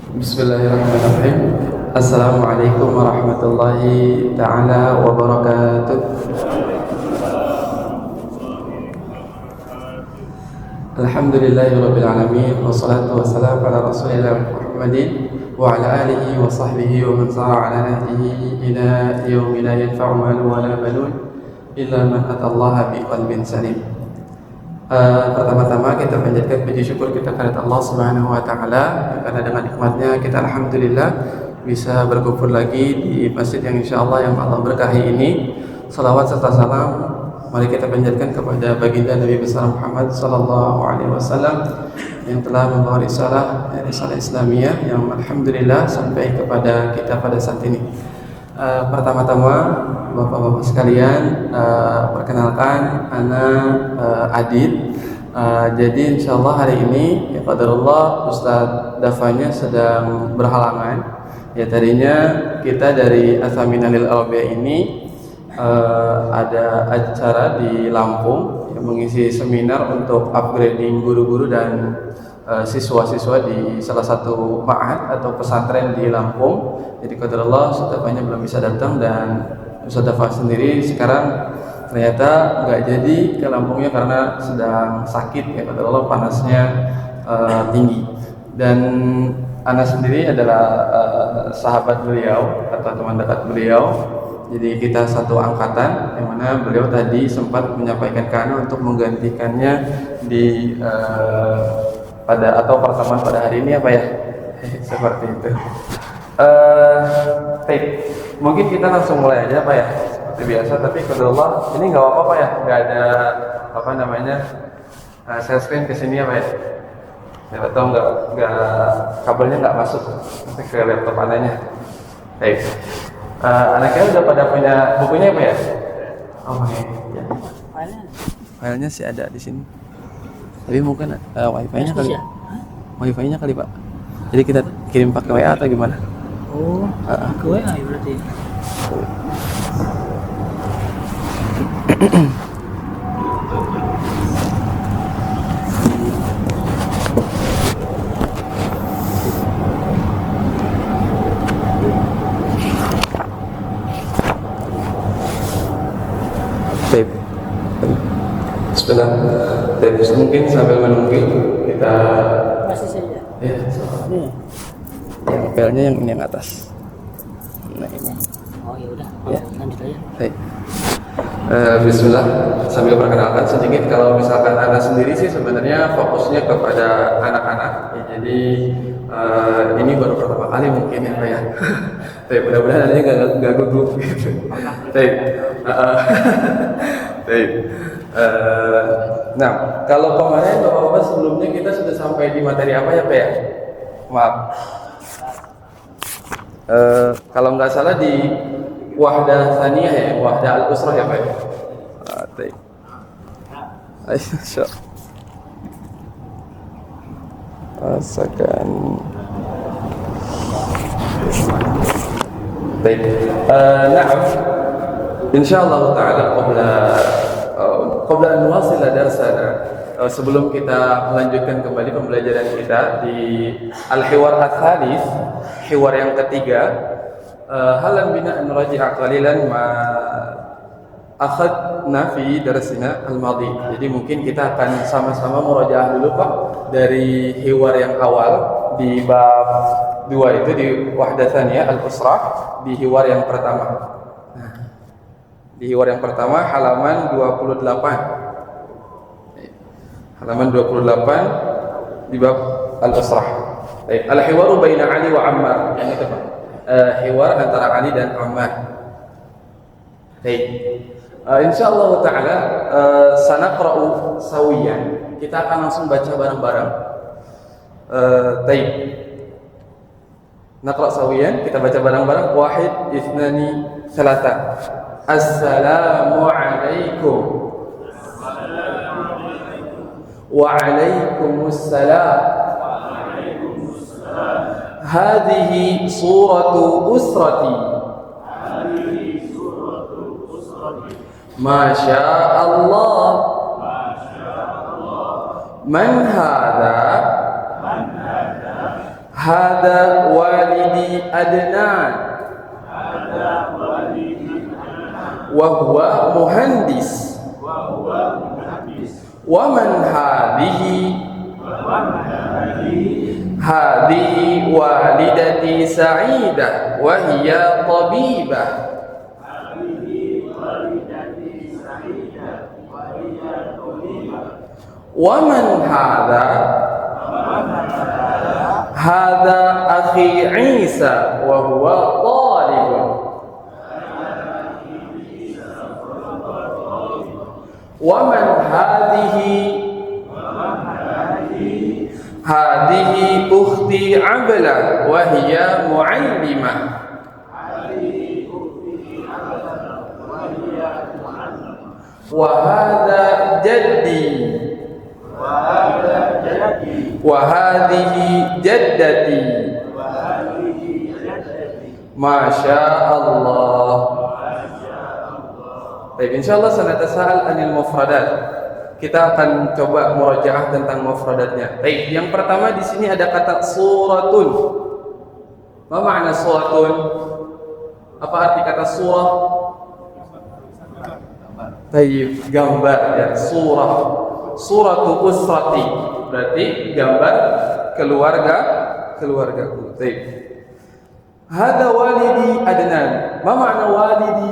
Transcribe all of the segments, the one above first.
Bismillahirrahmanirrahim. Assalamualaikum warahmatullahi ta'ala wabarakatuh. Alhamdulillahirabbil alamin wassalatu wassalamu ala rasulillah Muhammadin wa ala alihi wa sahbihi wa man sara ala nahjihi ila yaumi la yanfa'u malun wa la banun illa man atallaha biqalbin salim. Pertama-tama kita panjatkan puji syukur kita kepada Allah Subhanahu wa taala karena dengan nikmatnya kita alhamdulillah bisa berkumpul lagi di masjid yang insyaallah yang Allah berkahi ini. Salawat serta salam mari kita panjatkan kepada baginda Nabi besar Muhammad sallallahu alaihi wasallam yang telah membawa risalah Islamiyah yang alhamdulillah sampai kepada kita pada saat ini. Pertama-tama Bapak-bapak sekalian, perkenalkan anak Adit. Jadi insyaallah hari ini ya qadarullah Ustadz Dafanya sedang berhalangan. Ya tadinya kita dari Atsaminah lil Arabiyah ini ada acara di Lampung yang mengisi seminar untuk upgrading guru-guru dan siswa-siswa di salah satu ma'had atau pesantren di Lampung. Jadi qadarullah Ustadz Dafanya belum bisa datang dan Ustadz Dafa sendiri sekarang ternyata nggak jadi ke Lampungnya karena sedang sakit ya qadarullah panasnya tinggi. Dan Ana sendiri adalah sahabat beliau atau teman dekat beliau. Jadi kita satu angkatan yang mana beliau tadi sempat menyampaikan ke Ana untuk menggantikannya di pada atau pertemuan pada hari ini apa ya seperti itu. Mungkin kita langsung mulai aja Pak ya seperti biasa, tapi qadarullah ini nggak apa-apa ya, nggak ada apa namanya share screen ke sini ya Pak ya, atau nggak kabelnya nggak masuk nanti ke laptop anaknya. Baik, anaknya udah pada punya bukunya Pak ya? Oh ya. Filenya sih ada di sini, tapi mungkin wifi-nya kali, wifi-nya kali Pak. Jadi kita kirim pakai WA atau gimana? Oh, ke WA ya berarti. Baik. Sebentar. Dan mungkin sambil menunggu kita Masih saja. ya. Nih. Yang filenya yang ini yang atas. Nah ini. Oh ya udah. Ya. Lanjut aja. Baik. Bismillah. Sambil perkenalkan sedikit, kalau misalkan Ana sendiri sih sebenarnya fokusnya kepada anak-anak. Ya, jadi ini baru pertama kali mungkin ya Pak ya. Tapi mudah-mudahan nanti nggak gugup gitu. Baik. Baik. Nah, kalau kemarin Bapak-bapak sebelumnya kita sudah sampai di materi apa ya Pak ya? Maaf. Kalau nggak salah di wahdah tsaniyah ya, wahdah al-usrah ya Pak. Baik. Aisyah. Rasakan. Baik. Na'am. Insyaallah taala qabla an nuwasil darsana, sebelum kita melanjutkan kembali pembelajaran kita di al-hiwar ats-tsalits, hiwar yang ketiga, halan bina nuraji'a qalilan ma akhadna fi darsina al-madhi. Jadi mungkin kita akan sama-sama murajaah dulu Pak dari hiwar yang awal di bab 2 itu di wahdah tsaniyah al-usrah, di hiwar yang pertama. Nah, di hiwar yang pertama halaman 28. Halaman 28 di bab al-usrah. Baik, al-hiwaru baina Ali wa Ammar. Yang itu Pak. Hiwar antara Ali dan Ammar. Baik. Insyaallah taala sanaqra'u sawiyan. Kita akan langsung baca bareng-bareng. Baik. Naqra' sawiyan, kita baca bareng-bareng. Wahid, ithnani, thalatha. Assalamu alaikum. Wa alaikumussalam. Hadhihi suratu usrati. Masya Allah. Man hadha Hada walidi Adnan wa huwa muhandis. Wa man hadhihi hadhihi walidati Sa'idah wa hiya tabibah. Wa man hadha hadha akhi Isa wa huwa talibun. Wa man hadhihi ukhti Abla wa hiya muallimah. Wa hadha jaddi wa hadhihi jaddati. Masya Allah. Baik, insyaallah sanatasa'al anil mufradat. Kita akan coba murajaah tentang mufradatnya. Baik, yang pertama di sini ada kata suratun. Apa makna suratun? Apa arti kata surah? Baik, gambar ya, surah. Suratu usrati berarti gambar keluargaku. Baik. Hada walidi Adnan. Apa makna walidi?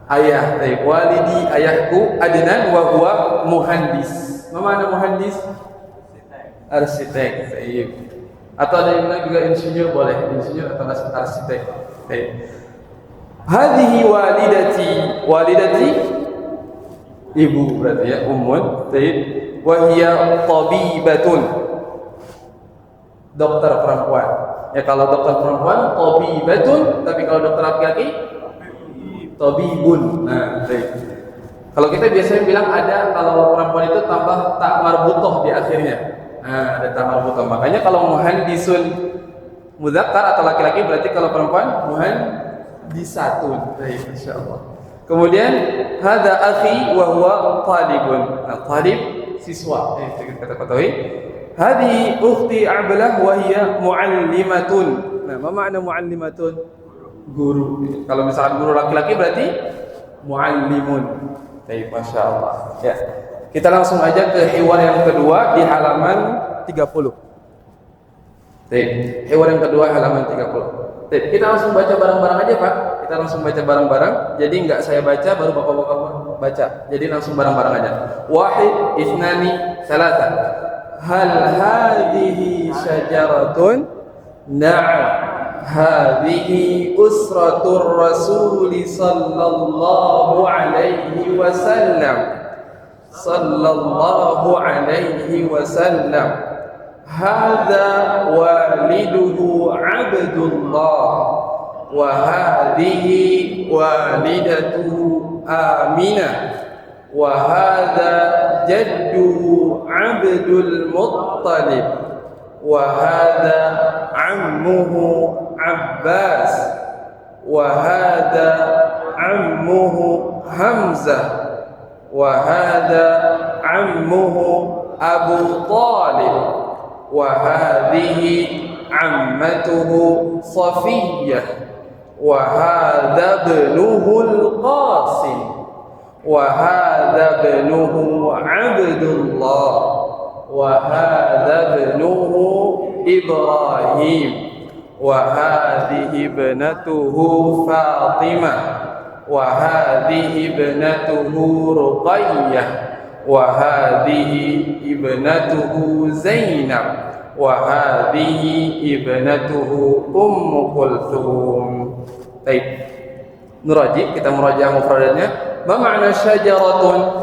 Ayah. Baik, walidi ayahku Adnan wa huwa muhandis. Apa makna muhandis? Arsitek. Baik. Atau ada yang lain juga insinyur boleh, insinyur atau arsitek. Baik. Hadhihi walidati ibu berarti ya, ummun. Baik. Wa hiya tabibatun. Dokter perempuan. Ya, kalau dokter perempuan tabibatun, tapi kalau dokter laki-laki tabibun. Nah, baik. Kalau kita biasanya bilang ada kalau perempuan itu tambah tak marbutoh di akhirnya. Nah, ada tak marbutoh. Makanya kalau muhandisun mudzakkar atau laki-laki, berarti kalau perempuan muhandisatun. Baik, insyaallah. Kemudian hadza akhi wa huwa talibun. Nah, talib siswa. Kita ketahui. Hadi ukhti Ablah wa hiya muallimatun. Nah, apa makna muallimatun? Guru. Kalau misalkan guru laki-laki berarti muallimun. Baik, Masya Allah. Ya. Kita langsung aja ke hiwar yang kedua di halaman 30. Baik, hiwar yang kedua halaman 30. Baik, kita langsung baca bareng-bareng aja, Pak. Kita langsung baca bareng-bareng. Jadi enggak saya baca baru Bapak-bapak baca. Jadi langsung bareng-bareng aja. Wahid, isnani, salatan. Hal hadhihi syajaratun? Na'am. Hadhihi usratur Rasul sallallahu alaihi wasallam. Sallallahu alaihi wasallam. Hadza waliduhu Abdullah wa hadhihi walidatuhu Aminah wa hadza jadduhu Abdul Muttalib wa hadza ammuhu Abbas wa hadza ammuhu Hamzah wa hadza ammuhu Abu Talib wa hadhihi ammatuhu Safiyyah wa hadza ibnuhu Al-Qasim wa hadza ibnuhu Abdullah wa hadza ibnuhu Ibrahim wa hadhihi ibnatuhu Fatimah wa hadhihi ibnatuhu Ruqayyah wa hadhihi ibnatuhu Zainab wa hadhihi ibnatuhu Ummu Kulthum. Baik. Nuraji, kita murajaah mufradatnya. Ma makna syajaratun?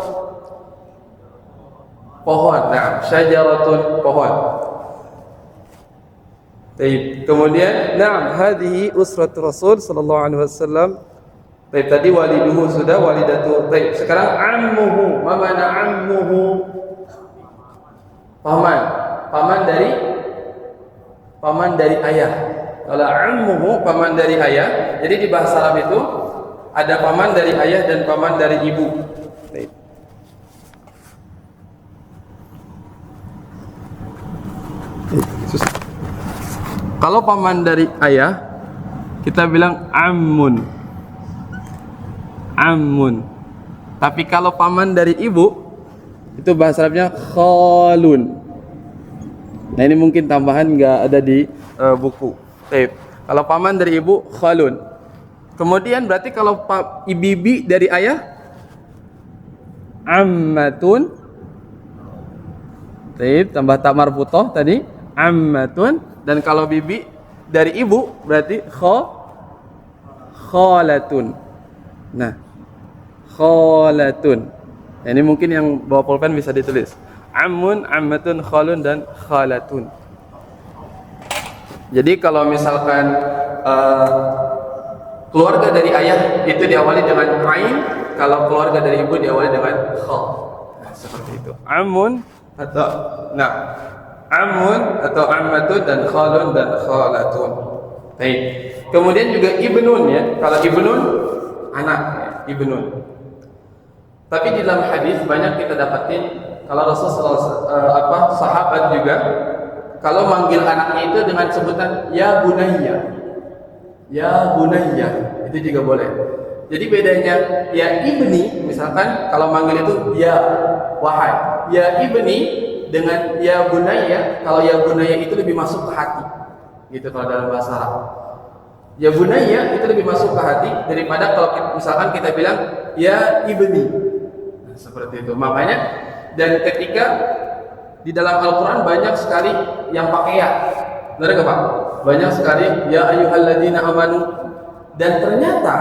Pohon. Nah, syajaratun pohon. Baik. Kemudian, na'am, hadhihi usratur Rasul sallallahu alaihi wasallam. Baik, tadi waliduhu sudah, walidatu. Baik, sekarang ammuhu. Ma makna ammuhu? Paman. Paman dari ayah. Kalau ammuhu paman dari ayah. Jadi di bahasa Arab itu ada paman dari ayah dan paman dari ibu. Baik. Susah. Kalau paman dari ayah, kita bilang ammun. Ammun. Tapi kalau paman dari ibu, itu bahasa Arabnya khalun. Nah ini mungkin tambahan nggak ada di buku. Kalau paman dari ibu khalun. Kemudian berarti kalau bibi dari ayah ammatun. Tambah tak marbutoh tadi ammatun. Dan kalau bibi dari ibu berarti khalatun. Nah, khalatun. Nah, ini mungkin yang bawa pulpen bisa ditulis. Ammun, ammatun, khalun dan khalatun. Jadi kalau misalkan keluarga dari ayah itu diawali dengan ain, kalau keluarga dari ibu diawali dengan kha. Nah, seperti itu. Ammun Ammun atau ammatun dan khalun dan khalatun. Baik. Kemudian juga ibnun ya. Kalau ibnun anak ya, ibnun. Tapi di dalam hadis banyak kita dapatin kalau Rasulullah sahabat juga kalau manggil anaknya itu dengan sebutan ya bunayya. Ya bunayya, itu juga boleh. Jadi bedanya ya ibni misalkan kalau manggil itu ya wahai. Ya ibni dengan ya bunayya, kalau ya bunayya itu lebih masuk ke hati. Gitu kalau dalam bahasa Arab. Ya bunayya itu lebih masuk ke hati daripada kalau misalkan kita bilang ya ibni. Nah, seperti itu. Makanya dan ketika di dalam Al-Qur'an banyak sekali yang pakai ya. Benar enggak, Pak? Banyak sekali ya ayyuhalladzina amanu. Dan ternyata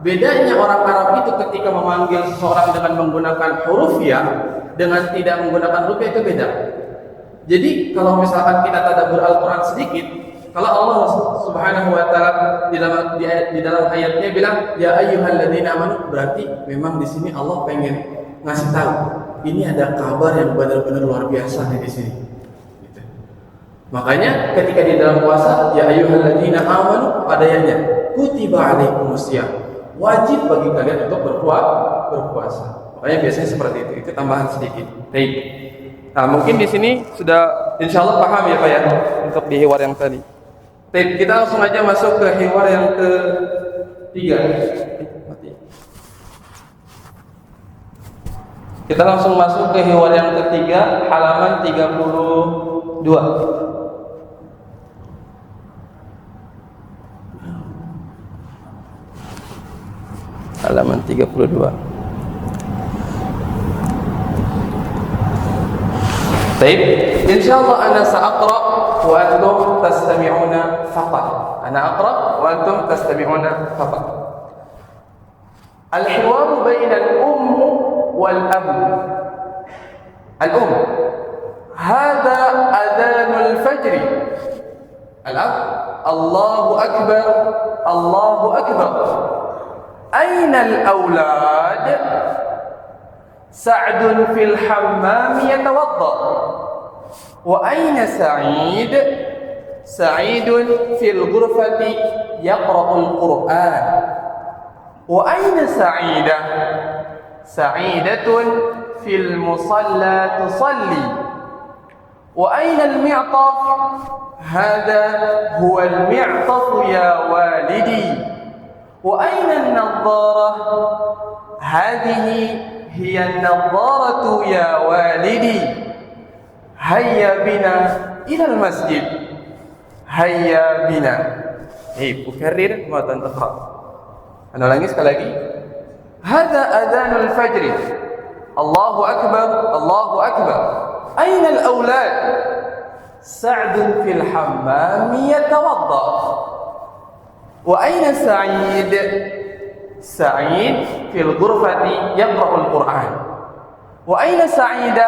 bedanya orang Arab itu ketika memanggil seseorang dengan menggunakan huruf ya dengan tidak menggunakan huruf itu beda. Jadi kalau misalkan kita tadabbur Al-Qur'an sedikit, kalau Allah Subhanahu wa taala di dalam ayatnya bilang ya ayyuhalladzina amanu, berarti memang di sini Allah pengen ngasih tahu ini ada kabar yang benar-benar luar biasa di sini. Gitu. Makanya ketika di dalam puasa ya ayyuhalladzina amanu pada ayatnya kutiba alaikumusiyam, wajib bagi kalian untuk berpuasa. Makanya biasanya seperti itu. Itu tambahan sedikit. Baik. Nah, mungkin di sini sudah insyaallah paham ya Pak ya untuk di hiwar yang tadi. Baik, kita langsung aja masuk ke hiwar yang ketiga. Kita langsung masuk ke hiwar yang ketiga, halaman 32. Halaman 32. Baik, insyaallah ana sa'aqra wa antum tastami'una faqat. Ana aqra wa antum tastami'una faqat. Al-hiwar baina al-umm wal-ab. Al-umm hadha adhan al-fajr. Al-ab Allahu akbar, Allahu akbar. أين الأولاد؟ سعد في الحمام يتوضأ. وأين سعيد؟ سعيد في الغرفة يقرأ القرآن. وأين سعيدة؟ سعيدة في المصلى تصلي. وأين المعطف؟ هذا هو المعطف يا والدي. وأين النظارة؟ هذه هي النظارة يا والدي. هيا بنا إلى المسجد. هيا بنا. أكرر مرة أخرى. أنا ulangi sekali lagi. هذا أذان الفجر. الله أكبر، الله أكبر. أين الأولاد؟ سعد في الحمام يتوضأ. وأين سعيد؟ سعيد في الغرفة يقرأ القرآن. وأين سعيدة؟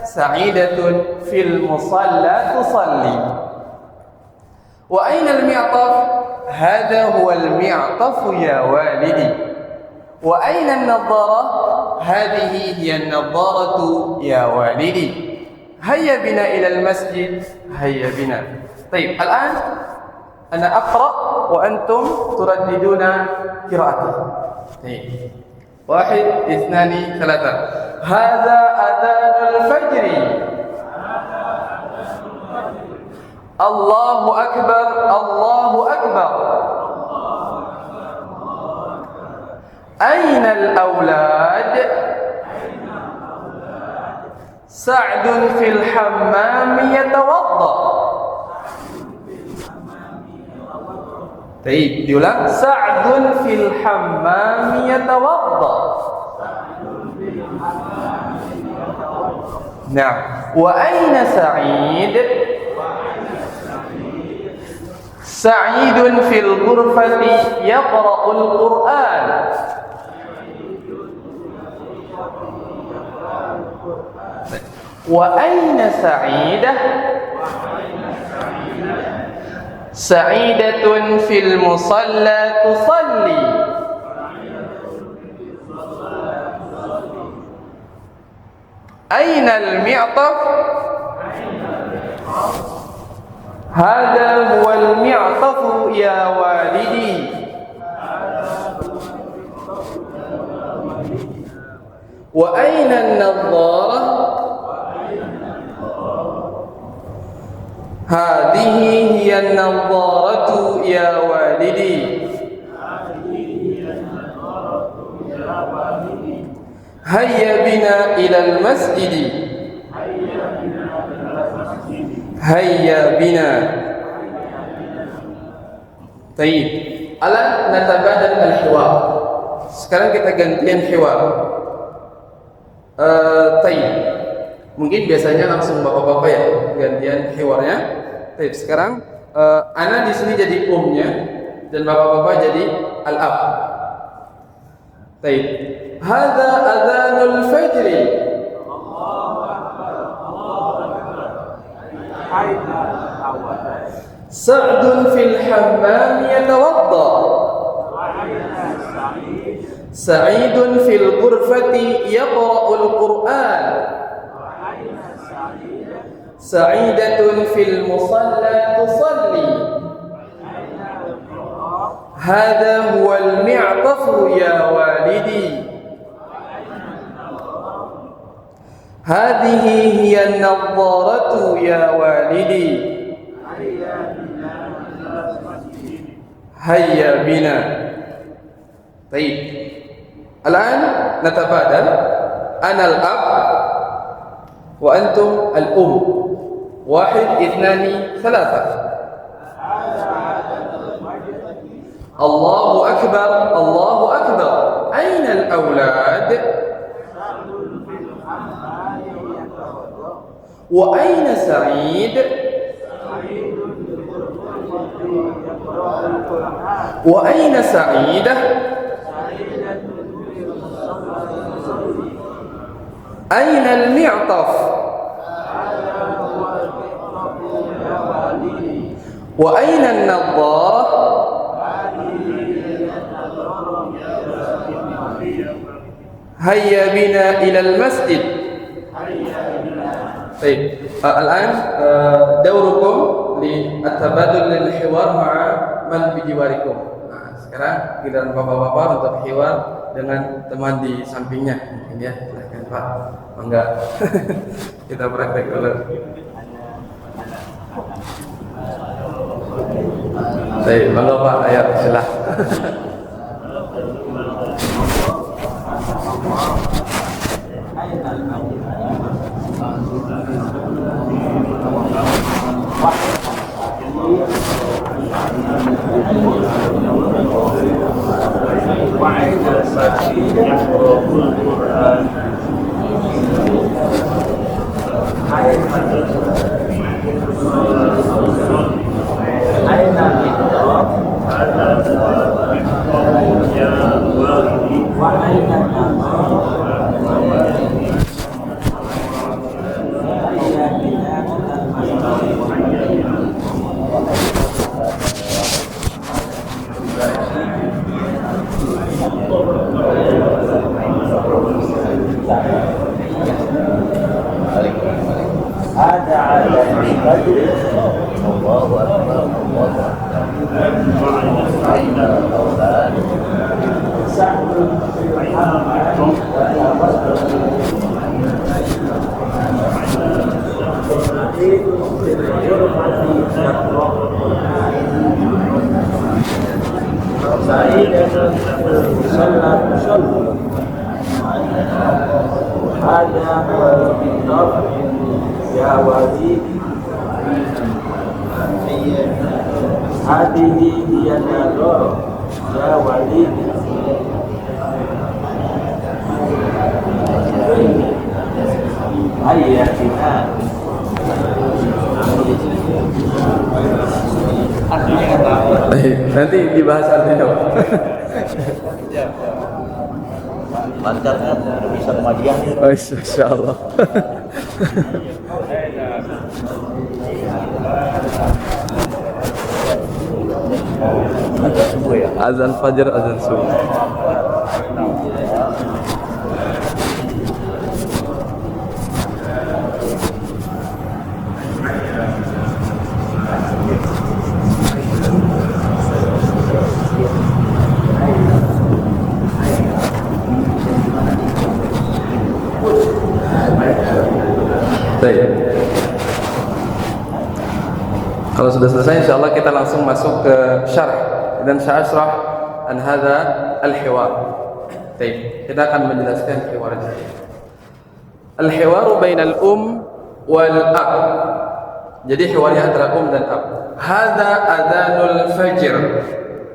سعيدة في المصلى تصلي. وأين المعطف؟ هذا هو المعطف يا والدي. وأين النظارة؟ هذه هي النظارة يا والدي. هيا بنا إلى المسجد. هيا بنا. طيب الآن أنا أقرأ وأنتم ترددون قراءتي. واحد اثنان ثلاثة. هذا أذان الفجر. Allahu Akbar, Allahu Akbar. Aina al-awlad? Sa'dun fil hammam yatawadda. Baik, diulang. Sa'dun fil hammam yatawadda. Nah, wa aina Sa'id? Sa'idun fil ghurfati yaqra'ul Qur'an. Wa aina Sa'idah? Sa'idatun fil musalla tusalli. Aina al-mi'taf? Hada huwa al-mi'taf ya walidi. Wa aina an-nadharah? Hadhihi hiya an-nadharatu ya walidi. Hayya bina ila al-masjid. Hayya bina. Baik. Alan natabadal al-hiwar. Sekarang kita gantian hiwar. Baik. Mungkin biasanya langsung bapak-bapak ya gantian hiwarnya. Baik, sekarang ana di sini jadi umnya dan bapak-bapak jadi al-ab. Baik. Hadza adzanul fajr. Sa'dun fil hammam yatawadda. Sa'idun fil ghurfati yaqra'ul Qur'an. Sa'idatun fil musalla tusalli. Hadha huwa al-mi'taf ya walidi. Hadhihi hiya an-nadharatu ya walidi. Hayya bina. Baik. Al-an natabadal. Ana al-ab wa antum al-um. Wahid, ithnani, thalatha. Allahu Akbar, Allahu Akbar. Aina al-awlad? Wa aina Sa'id? Wa aina Sa'idah? Aina al-mi'taf? Wa aina an-nadharah? Hayya bina ila al-masjid. Baik, al-an daurukum li at-tabadul lil hiwar ma'a man bi jiwarikum. Nah, sekarang giliran bapak-bapak untuk hiwar dengan teman di sampingnya. Mungkin ya, silakan Pak. Enggak. Kita praktek dulu. Baik, monggo Pak, ayo silakan. هذا هو المعطف يا والدي هذه هي النظارة يا والدي هيا بنا Nanti dibahas artinya. lancar kan bisa kemadian Oh, insya Allah. ada subuh ya. Azan fajar, azan subuh. Baik. Kalau sudah selesai, insya Allah kita langsung masuk ke syarh. Dan saya asrah an hadza al-hiwar. Baik, kita akan menjelaskan hiwar ini. Al-hiwar bainal wal ab. Jadi hiwarnya antara dan ab. Hadza adzanul fajr.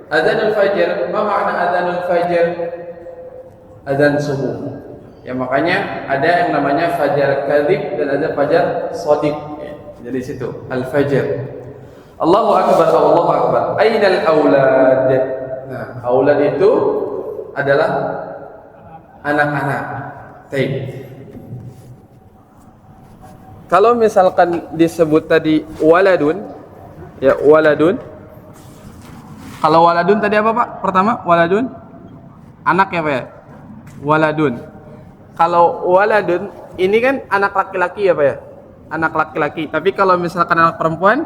Adzanul fajr, apa makna adzanul fajr? Adzan subuh. Ya makanya ada yang namanya fajar kadzib dan ada fajar shadiq. Jadi situ al-fajr. Allahu akbar, Allahu akbar. Ainal aulad. Nah, aulad itu adalah anak-anak. Baik. Kalau misalkan disebut tadi waladun, ya waladun. Kalau waladun tadi apa Pak? Pertama waladun anak ya Pak ya? Waladun. Kalau waladun ini kan anak laki-laki ya Pak ya? Anak laki-laki. Tapi kalau misalkan anak perempuan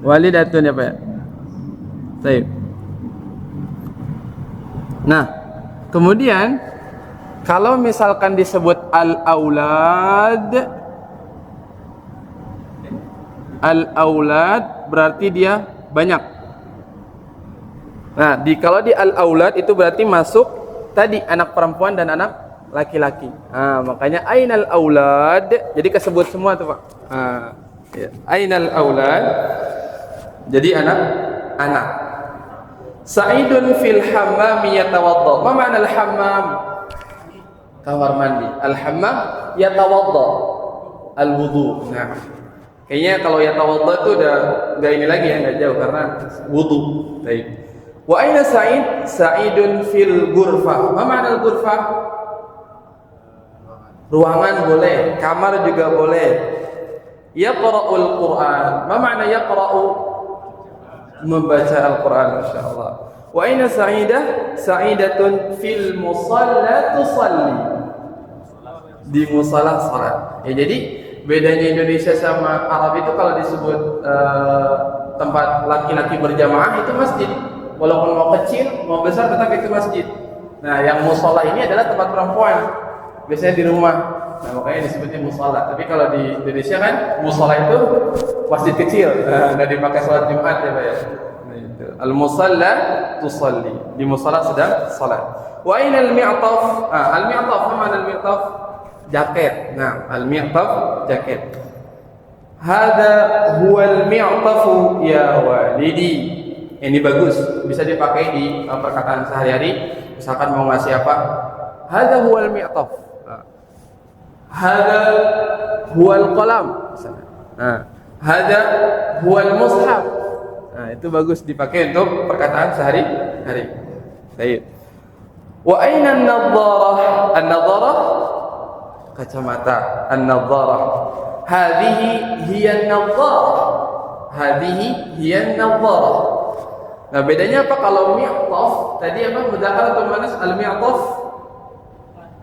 walidatun ya Pak ya? Baik. Nah, kemudian kalau misalkan disebut al-aulad berarti dia banyak. Nah, kalau di al-aulad itu berarti masuk tadi anak perempuan dan anak laki-laki. Nah, makanya ainal aulad. Jadi kesebut semua tuh Pak. Nah, ya. Ainal aulad. Jadi anak. Sa'idun fil hammam yatawadda. Apa makna al-hammam? Kamar mandi. Al-hammam yatawadda. Al-wudu. Nah, kayaknya kalau yatawadda itu udah enggak ini lagi ya, enggak jauh karena wudu. Baik. Wa aina Sa'id? Sa'idun fil ghurfah. Apa makna al-ghurfah? Ruangan boleh, kamar juga boleh. Yaqra'ul Qur'an. Apa makna yaqra'u? Membaca Al-Qur'an, insyaallah. Wa aina Sa'idah? Sa'idatun fil musalla tusalli. Di musalla salat. Ya jadi bedanya Indonesia sama Arab itu kalau disebut tempat laki-laki berjamaah itu masjid. Walaupun mau kecil, mau besar tetap itu masjid. Nah, yang musalla ini adalah tempat perempuan. Biasanya di rumah. Nah, makanya disebutnya musalla. Tapi kalau di Indonesia kan musalla itu masjid kecil. Nggak dipakai sholat Jumat ya Pak ya. Nah, itu. Al-musalla tusalli. Di musalla sedang salat. Wa aina al-mi'taf? Al-mi'taf, apa makna al-mi'taf? Jaket. Nah, al-mi'taf jaket. Hada huwa al-mi'tafu ya walidi. Ini bagus, bisa dipakai di perkataan sehari-hari. Misalkan mau ngasih apa? Hada huwal mi'taf. Hada huwal qalam. Hada huwal mushaf. Nah, itu bagus dipakai untuk perkataan sehari-hari. Baik. Wa aina an-nadharah? An-nadharah kacamata. An-nadharah. Hadhihi hiya an-nadharah. Hadhihi hiya an-nadharah. Nah, bedanya apa kalau mi'taf? Tadi apa? Mudzakkar atau muannas? Al-mi'taf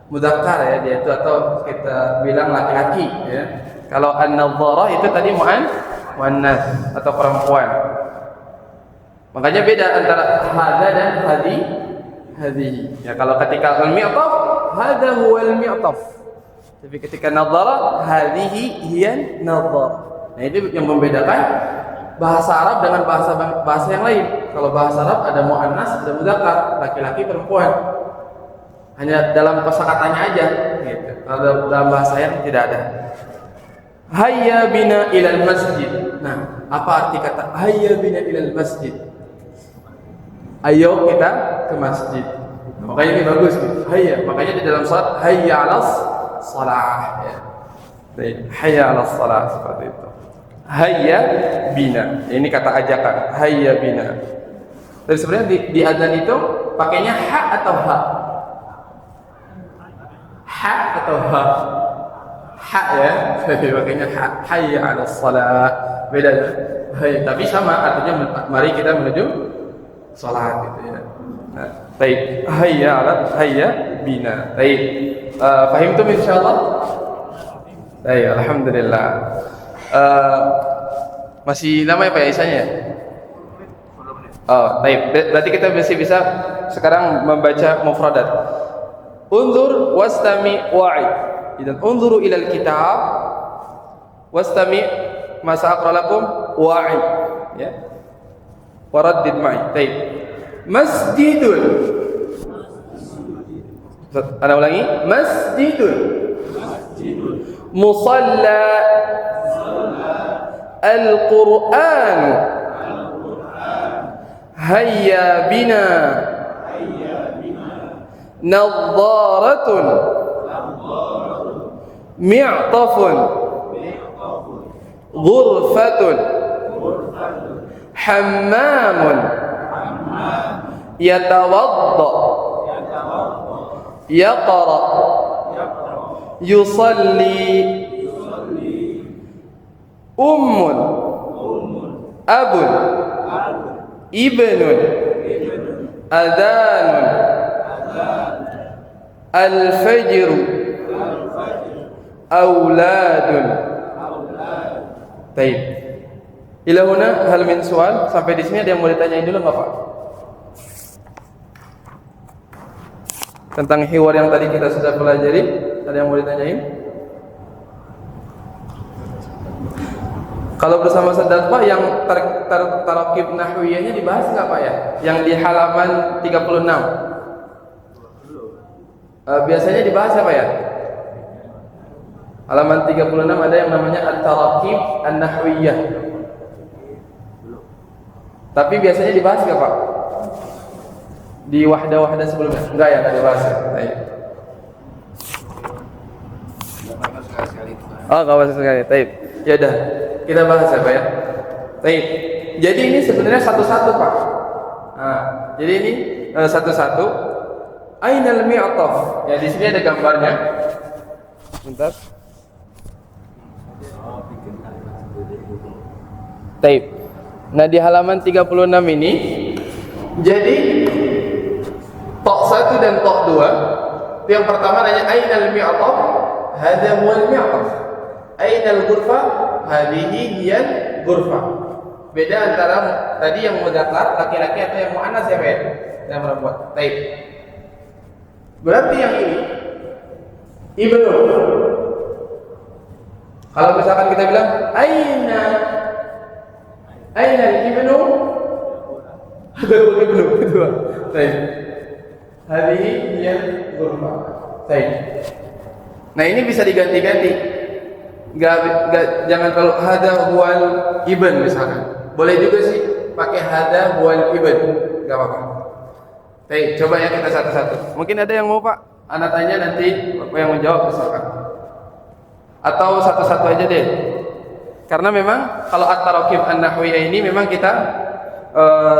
mudzakkar ya dia itu, atau kita bilang laki-laki ya. Kalau an-nadharah itu tadi muannas atau perempuan. Makanya beda antara hadza dan hadhihi. Ya kalau ketika al-mi'taf, hadza huwal mi'taf. Tapi ketika nadharah, hadhihi hiya nadharah. Nah, itu yang membedakan bahasa Arab dengan bahasa yang lain. Kalau bahasa Arab ada muannas, ada mudzakkar, laki-laki, perempuan. Hanya dalam kosakatanya aja gitu. Kalau dalam bahasa yang tidak ada. Hayya bina ilal masjid. Nah, apa arti kata hayya bina ilal masjid? Ayo kita ke masjid. Nah, makanya ini bagus gitu. Hayya, makanya di dalam salat hayya 'alas shalah ya. Baik, hayya 'alas shalah seperti itu. Hayya bina. Ini kata ajakan, hayya bina. Dan sebenarnya di adzan itu pakainya ha atau ha? Ha atau ha? Ha ya, jadi pakainya ha. Hayya 'alas shalah. Beda ya. Hayya, tapi sama artinya mari kita menuju salat gitu ya. Nah, baik. Hayya bina. Baik. Fahimtum insyaallah? Baik, alhamdulillah. Masih lama ya Pak Isanya ya? Oh, baik. Berarti kita masih bisa sekarang membaca mufradat. Unzur wastami wa'id. Idan unzuru ilal kitab wastami ma sa'aqra lakum wa'id. Ya. Waraddid ma'i. Baik. Masjidun. Ana ulangi. Masjidun. Musalla. Al-Qur'an. Hayya bina. Nadharatun. Mi'tafun. Ghurfatun. Hammamun. Yatawadda. Yaqra. Yusalli. Ummun. Abun. Ibnun. Adhanun. Al-fajru. Auladun. Baik. Ila huna hal min soal. Sampai di sini ada yang mau ditanyain dulu enggak Pak? Tentang hiwar yang tadi kita sudah pelajari, ada yang mau ditanyain? Kalau bersama Sadat Pak yang tarakib nahwiyahnya dibahas nggak Pak ya? Yang di halaman 36. Biasanya dibahas apa ya? Halaman 36 ada yang namanya at-tarakib an-nahwiyah. Tapi biasanya dibahas nggak Pak? Di wahdah-wahdah sebelumnya? Enggak ya, enggak dibahas ya? Baik. Oh, enggak bahas sekali. Baik. Ya udah, kita bahas ya Pak ya. Baik. Jadi ini sebenarnya satu-satu Pak. Nah, jadi ini satu-satu. Ainal mi'taf. Ya di sini ada gambarnya. Bentar. Baik. Nah, di halaman 36 ini jadi tok 1 dan tok 2. Yang pertama nanya ainal mi'taf? Hadza huwal mi'taf. Ainal ghurfa? Hadhihi hiyal ghurfa. Beda antara tadi yang mudzakkar laki-laki atau yang muannas ya Pak ya? Yang perempuan. Baik. Berarti yang ini ibnu. Kalau misalkan kita bilang aina ibnu? Ada ibnu kedua. Baik. Hadhihi hiyal ghurfa. Baik. Nah, ini bisa diganti-ganti. Jangan kalau hada huwal ibn misalkan. Boleh juga sih pakai hada huwal ibn. Enggak apa-apa. Baik, coba ya kita satu-satu. Mungkin ada yang mau Pak? Anak tanya nanti Bapak yang menjawab misalkan. Atau satu-satu aja deh. Karena memang kalau at-tarakib an-nahwiyah ini memang kita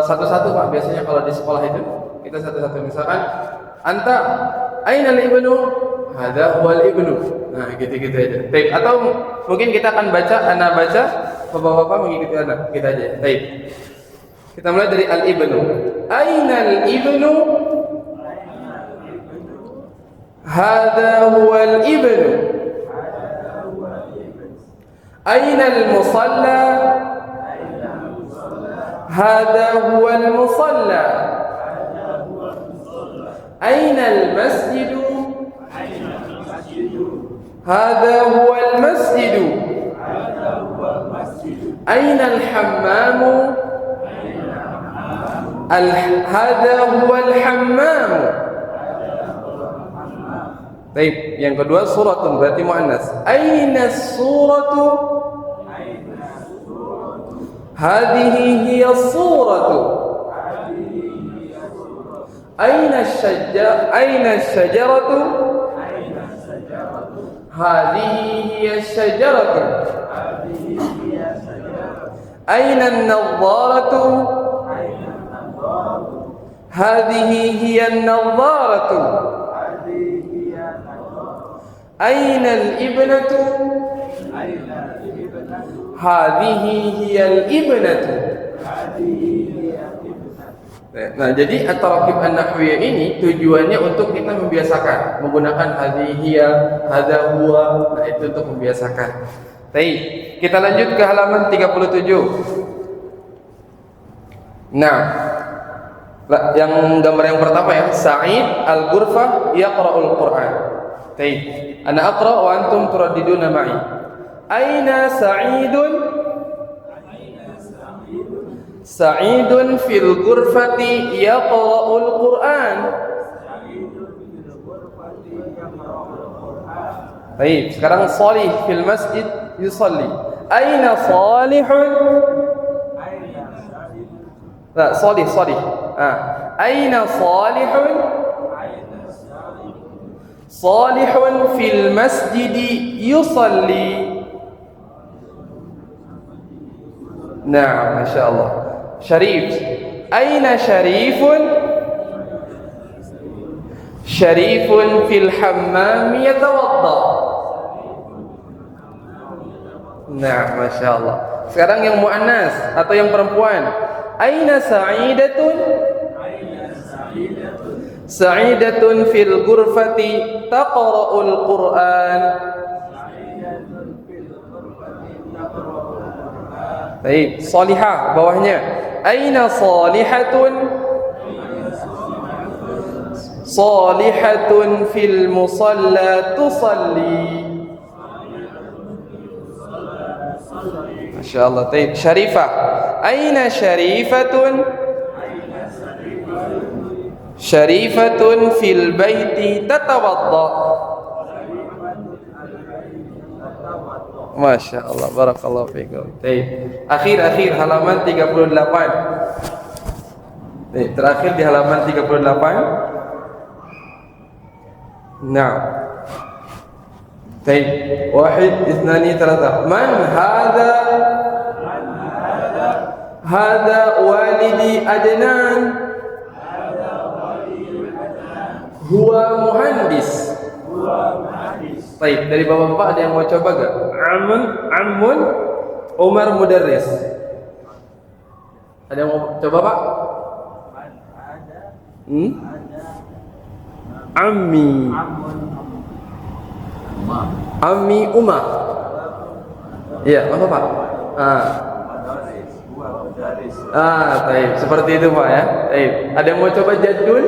satu-satu Pak. Biasanya kalau di sekolah itu kita satu-satu. Misalkan anta ainal ibnu? Hada huwal ibnu. Nah, gitu-gitu aja. Baik, atau mungkin kita akan baca, ana baca, Bapak-bapak mengikuti anak. Kita aja. Baik. Kita mulai dari al-ibnu. Ainal ibnu? Hada huwal ibnu. Ainal musalla? Hada huwal musalla. Ainal masjidu? هذا هو المسجد. أين الحمام؟ هذا هو الحمام. Baik, yang kedua suratun berarti muannas. Aina suratu? Hadhihi hiya suratu. Aina syajaratu? Hadhihi hiya syajaratu. Aina an-nadharatu? Hadhihi hiya an-nadharatu. Aina al-ibnatu? Hadhihi hiya al-ibnatu. Nah, jadi at-tarakib an-nahwiyah ini tujuannya untuk kita membiasakan menggunakan hadhihi, hadza huwa. Nah, itu untuk membiasakan. Baik, kita lanjut ke halaman 37. Nah, yang gambar yang pertama ya, Sa'id al-Ghurfah yaqra'ul Qur'an. Baik, ana aqra wa antum turaddiduna ma'i. Aina Sa'idun? Sa'idun fil ghurfati yaqra'ul Qur'an. Baik, sekarang Salih fil masjid yusalli. Aina Salihun? La, Salih. Aina Salihun? Salihun fil masjid yusalli. Nah, masyaallah. Syarif. Aina Syarifun? Syarifun fil hammam yatawadda. Nah, masyaallah. Sekarang yang muannas atau yang perempuan. Aina Sa'idatun? Sa'idatun fil ghurfati taqra'ul Qur'an. Baik, Salihah bawahnya. Aina Salihatun? Salihatun fil musalla tusalli. Masyaallah. Baik, Syarifah. Aina Syarifatun? Syarifatun fil baiti tatawadda. Masya Allah, barakallahu fiikum. Baik, akhir halaman 38. Baik, terakhir di halaman 38. Nah, baik, wahid, isnani, thalatha. Man hadha? Hadha walidi Adnan. Huwa muhandis. Baik, dari bapak-bapak ada yang mau coba gak? Amun Umar mudarris. Ada yang mau coba, Pak? Ammi Umar. Iya, apa Pak? Baik, seperti itu Pak ya. Baik, ada yang mau coba Jaddun?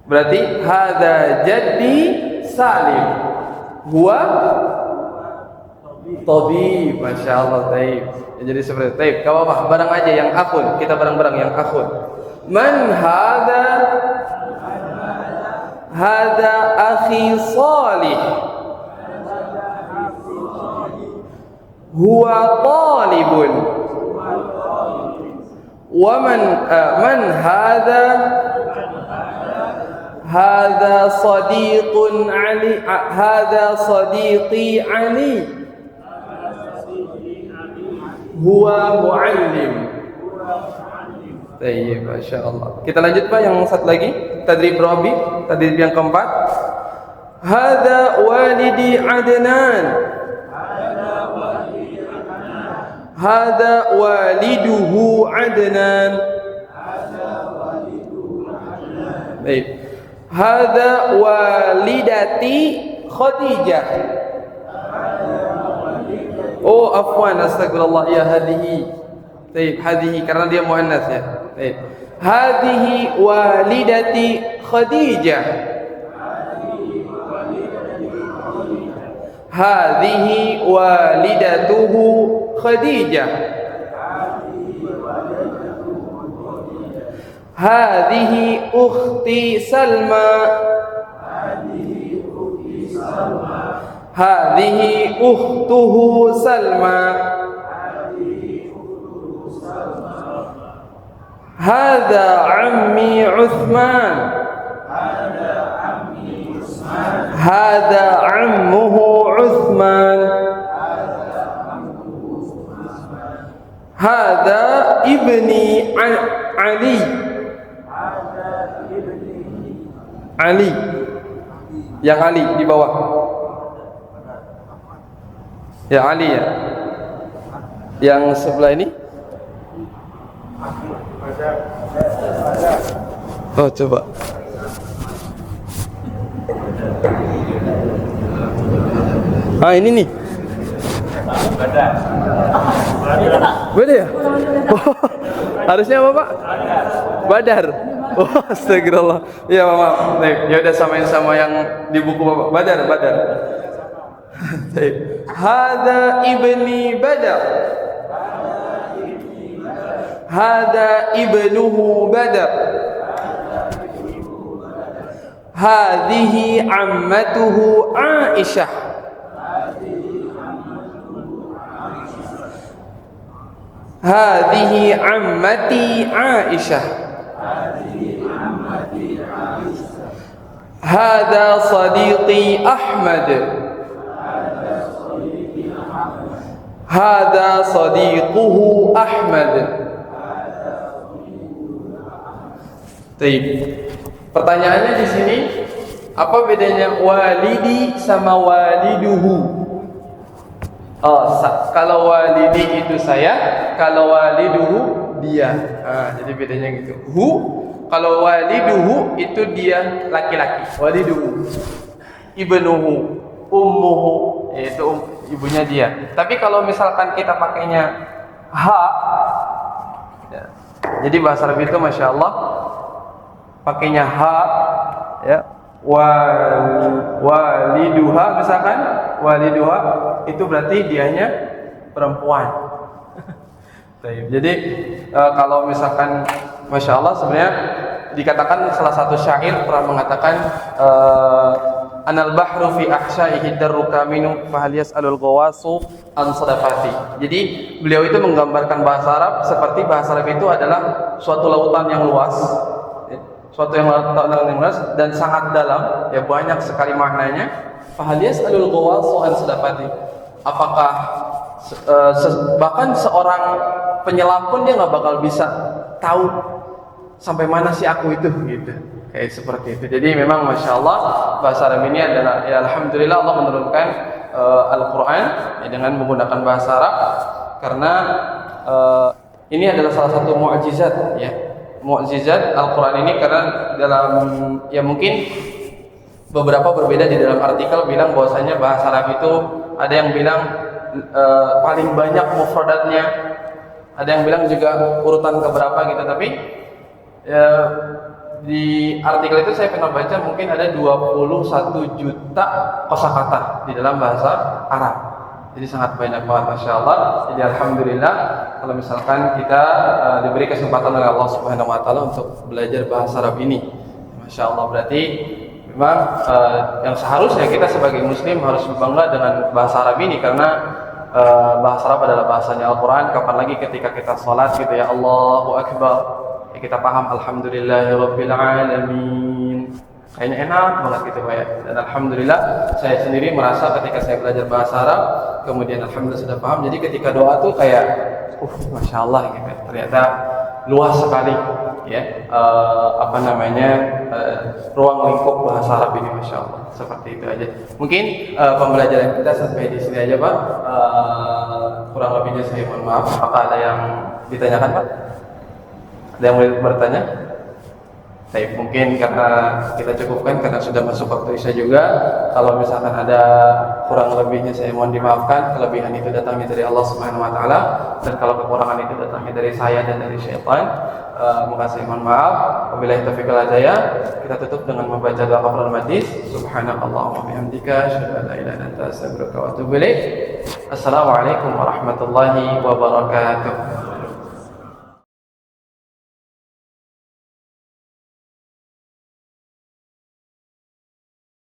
Berarti hadza jaddi Salim. Huwa tabib. Masyaallah, baik. Jadi seperti itu. Baik, enggak apa-apa, bareng aja yang akhun. Kita bareng-bareng yang akhun. Man hadza? Hadza akhi Salih. Huwa talibun. Wa man hadza? Hadza sadiqun Ali. Hadza sadiqi Ali. Huwa muallim. Baik, masyaallah. Kita lanjut Pak yang satu lagi, tadrib rabi, tadrib yang keempat. Hadza walidi Adnan. Hadza waliduhu Adnan. Baik. Hadza walidati Khadijah. Oh, afwan, astagfirullah, ya hadhihi. Baik, hadhihi karena dia muannas ya. Baik. Hadhihi walidati Khadijah. Hadhihi walidatuhu Khadijah. Hadhihi ukhti Salma. Hadhihi ukhtuhu Salma. Hadha ammi Uthman. Hadha ammuhu Uthman. Hadha ibni Ali. Ali. Yang Ali di bawah. Ya Ali ya. Yang sebelah ini. Oh coba. Ah ini nih. Beda ya? Oh, harusnya apa Pak? Badar. Oh astagfirullah. Iya maaf. Ya udah samain sama yang di buku Bapak. Badar. Hada ibni Badar. Hada ibnuhu Badar. Hadhihi ammatuhu Aisyah. Hadhihi ammati Aisyah. Hada sadiqi Ahmad. Hada sadiquhu Ahmad. Baik. Pertanyaannya di sini, apa bedanya walidi sama waliduhu? Oh, kalau walidi itu saya, kalau waliduhu dia. Jadi bedanya gitu. Kalau waliduhu itu dia laki-laki. Waliduhu, ibnuhu, ummuhu, yaitu ibunya dia. Tapi kalau misalkan kita pakainya ha, ya, jadi bahasa Arab itu masya Allah pakainya ha, ya, waliduha misalkan, waliduha itu berarti dianya perempuan. Jadi kalau misalkan masya Allah sebenarnya dikatakan salah satu syair pernah mengatakan anal bahru fi ahsya'ihi darruka minu fahal yas'alul ghawasu an sadafati. Jadi beliau itu menggambarkan bahasa Arab seperti bahasa Arab itu adalah suatu lautan yang luas, suatu yang lautan yang luas dan sangat dalam, ya banyak sekali maknanya. Fahal yas'alul ghawasu an sadafati. Apakah bahkan seorang penyelam pun dia nggak bakal bisa tahu sampai mana sih aku itu, gitu. Kayak seperti itu. Jadi memang masya Allah bahasa Arab ini adalah, ya alhamdulillah Allah menurunkan Al-Quran ya, dengan menggunakan bahasa Arab karena ini adalah salah satu mukjizat, ya mukjizat Al-Quran ini, karena dalam, ya mungkin beberapa berbeda di dalam artikel bilang bahwasanya bahasa Arab itu ada yang bilang paling banyak mufradatnya, ada yang bilang juga urutan keberapa gitu, tapi ya, di artikel itu saya pernah baca mungkin ada 21 juta kosakata di dalam bahasa Arab. Jadi sangat banyak banget masya Allah. Jadi alhamdulillah kalau misalkan kita diberi kesempatan oleh Allah Subhanahu Wa Taala untuk belajar bahasa Arab ini, masya Allah, berarti memang yang seharusnya kita sebagai Muslim harus bangga dengan bahasa Arab ini, karena bahasa Arab adalah bahasanya Al-Quran. Kapan lagi ketika kita sholat gitu ya, Allahu Akbar, ya kita paham Alhamdulillahirabbil alamin, kayaknya enak banget gitu Pak ya. Dan alhamdulillah saya sendiri merasa ketika saya belajar bahasa Arab kemudian alhamdulillah sudah paham, jadi ketika doa tuh kayak masya Allah gitu, ternyata luas sekali ya ruang lingkup bahasa Arab ini masya Allah. Seperti itu aja mungkin pembelajaran kita sampai di sini aja Pak. Kurang lebihnya saya mohon maaf. Apakah ada yang ditanyakan Pak? Ada yang mau bertanya? Baik, mungkin karena kita cukupkan karena sudah masuk waktu Isya juga. Kalau misalkan ada kurang lebihnya saya mohon dimaafkan. Kelebihan itu datangnya dari Allah Subhanahu Wa Taala, dan kalau kekurangan itu datangnya dari saya dan dari syaitan. Maka saya mohon maaf. Wabillahi taufiq wal hidayah. Kita tutup dengan membaca doa kafaratul majlis. Subhanakallahumma wa bihamdika asyhadu an la ilaha illa anta astaghfiruka wa atubu ilaik. Assalamualaikum warahmatullahi wabarakatuh.